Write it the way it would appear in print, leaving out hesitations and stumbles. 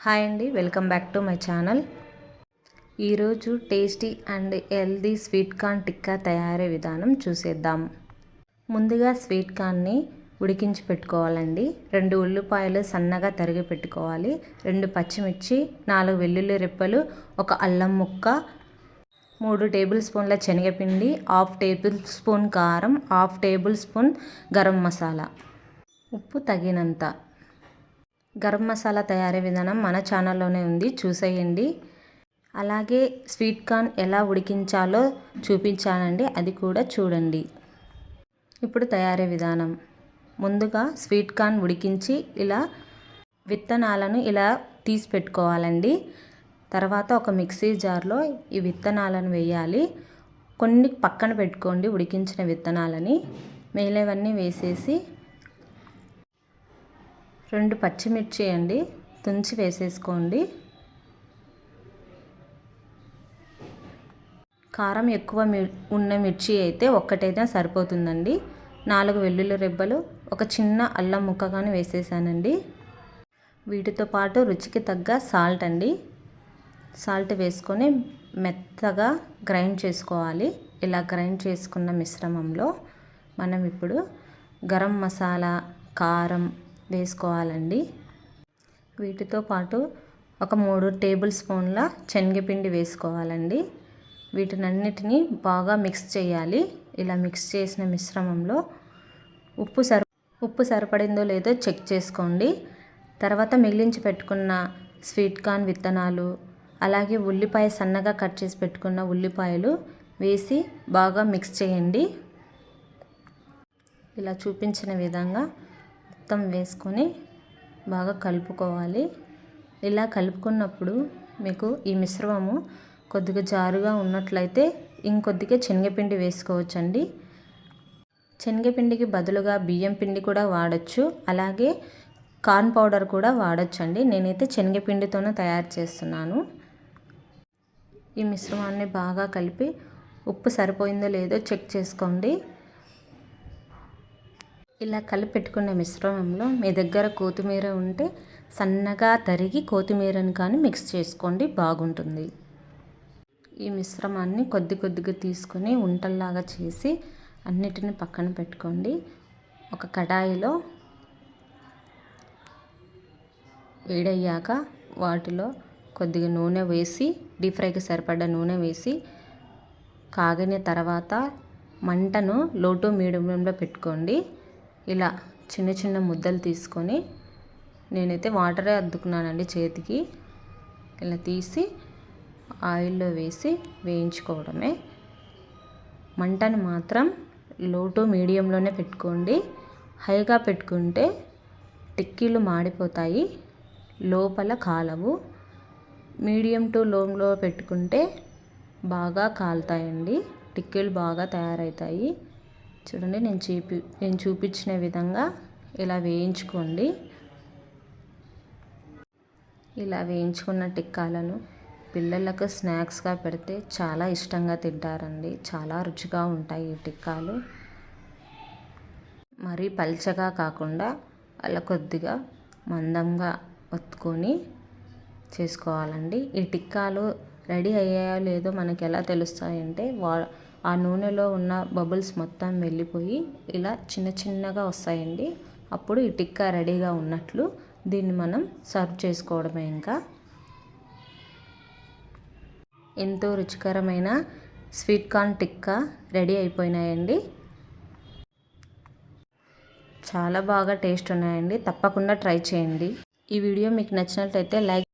Hi అండి, welcome back to my channel. ఈరోజు tasty and healthy sweet corn tikka తయారీ విధానం చూసేద్దాం. ముందుగా స్వీట్ కార్న్ని ఉడికించి పెట్టుకోవాలండి. 2 ఉల్లిపాయలు సన్నగా తరిగి పెట్టుకోవాలి, 2 పచ్చిమిర్చి, 4 వెల్లుల్లి రెప్పలు, 1 అల్లం ముక్క, 3 టేబుల్ స్పూన్ల శనగపిండి, 1/2 టేబుల్ స్పూన్ కారం, 1/2 టేబుల్ స్పూన్ గరం మసాలా, ఉప్పు తగినంత. గరం మసాలా తయారీ విధానం మన ఛానల్లోనే ఉంది, చూసేయండి. అలాగే స్వీట్ కార్న్ ఎలా ఉడికించాలో చూపించానండి, అది కూడా చూడండి. ఇప్పుడు తయారీ విధానం. ముందుగా స్వీట్ కార్న్ ఉడికించి ఇలా విత్తనాలను ఇలా తీసి పెట్టుకోవాలండి. తర్వాత ఒక మిక్సీ జార్లో ఈ విత్తనాలను వేయాలి. కొన్ని పక్కన పెట్టుకోండి ఉడికించిన విత్తనాలని. మిగిలినవన్నీ వేసేసి 2 పచ్చిమిర్చి అండి తుంచి వేసేసుకోండి. కారం ఎక్కువ ఉన్న మిర్చి అయితే ఒక్కటైనా సరిపోతుందండి. 4 వెల్లుల్లి రెబ్బలు, 1 చిన్న అల్లం ముక్క కానీ వేసేసానండి. వీటితో పాటు రుచికి తగ్గ సాల్ట్ అండి. సాల్ట్ వేసుకొని మెత్తగా గ్రైండ్ చేసుకోవాలి. ఇలా గ్రైండ్ చేసుకున్న మిశ్రమంలో మనం ఇప్పుడు గరం మసాలా, కారం వేసుకోవాలండి. వీటితో పాటు ఒక 3 టేబుల్ స్పూన్ల శనగపిండి వేసుకోవాలండి. వీటినన్నిటినీ బాగా మిక్స్ చేయాలి. ఇలా మిక్స్ చేసిన మిశ్రమంలో ఉప్పు సరిపడిందో లేదో చెక్ చేసుకోండి. తర్వాత మిగిలించి పెట్టుకున్న స్వీట్ కార్న్ విత్తనాలు, అలాగే ఉల్లిపాయ సన్నగా కట్ చేసి పెట్టుకున్న ఉల్లిపాయలు వేసి బాగా మిక్స్ చేయండి. ఇలా చూపించిన విధంగా మొత్తం వేసుకొని బాగా కలుపుకోవాలి. ఇలా కలుపుకున్నప్పుడు మీకు ఈ మిశ్రమము కొద్దిగా జారుగా ఉన్నట్లయితే ఇంకొద్దిగా శనగపిండి వేసుకోవచ్చండి. శనగపిండికి బదులుగా బియ్యం పిండి కూడా వాడచ్చు, అలాగే కార్న్ పౌడర్ కూడా వాడచ్చండి. నేనైతే శనగపిండితోనే తయారు చేస్తున్నాను. ఈ మిశ్రమాన్ని బాగా కలిపి ఉప్పు సరిపోయిందో లేదో చెక్ చేసుకోండి. ఇలా కలిపి పెట్టుకున్న మిశ్రమంలో మీ దగ్గర కొత్తిమీర ఉంటే సన్నగా తరిగి కొత్తిమీరని కానీ మిక్స్ చేసుకోండి, బాగుంటుంది. ఈ మిశ్రమాన్ని కొద్దిగా తీసుకొని ఉంటల్లాగా చేసి అన్నిటిని పక్కన పెట్టుకోండి. ఒక కడాయిలో వేడయ్యాక వాటిలో కొద్దిగా నూనె వేసి, డీప్ ఫ్రైకి సరిపడ్డ నూనె వేసి కాగిన తర్వాత మంటను లో టు మీడియంలో పెట్టుకోండి. ఇలా చిన్న చిన్న ముద్దలు తీసుకొని, నేనైతే వాటరే అద్దుకున్నానండి చేతికి. ఇలా తీసి ఆయిల్లో వేసి వేయించుకోవడమే. మంటను మాత్రం లో టు మీడియంలోనే పెట్టుకోండి. హైగా పెట్టుకుంటే టిక్కీలు మాడిపోతాయి, లోపల కాలవు. మీడియం టు లోలో పెట్టుకుంటే బాగా కాలుతాయండి, టిక్కీలు బాగా తయారవుతాయి. చూడండి, నేను చూపించిన విధంగా ఇలా వేయించుకోండి. ఇలా వేయించుకున్న టిక్కాలను పిల్లలకు స్నాక్స్గా పెడితే చాలా ఇష్టంగా తింటారండి. చాలా రుచిగా ఉంటాయి ఈ టిక్కాలు. మరీ పల్చగా కాకుండా అలా కొద్దిగా మందంగా ఒత్తుకొని చేసుకోవాలండి. ఈ టిక్కాలు రెడీ అయ్యాయో లేదో మనకి ఎలా తెలుస్తాయంటే ఆ నూనెలో ఉన్న బబుల్స్ మొత్తం వెళ్ళిపోయి ఇలా చిన్నగా వస్తాయండి. అప్పుడు ఈ టిక్కా రెడీగా ఉన్నట్లు. దీన్ని మనం సర్వ్ చేసుకోవడమే. ఇంకా ఎంతో రుచికరమైన స్వీట్ కార్న్ టిక్కా రెడీ అయిపోయినాయండి. చాలా బాగా టేస్ట్ ఉన్నాయండి, తప్పకుండా ట్రై చేయండి. ఈ వీడియో మీకు నచ్చినట్లయితే లైక్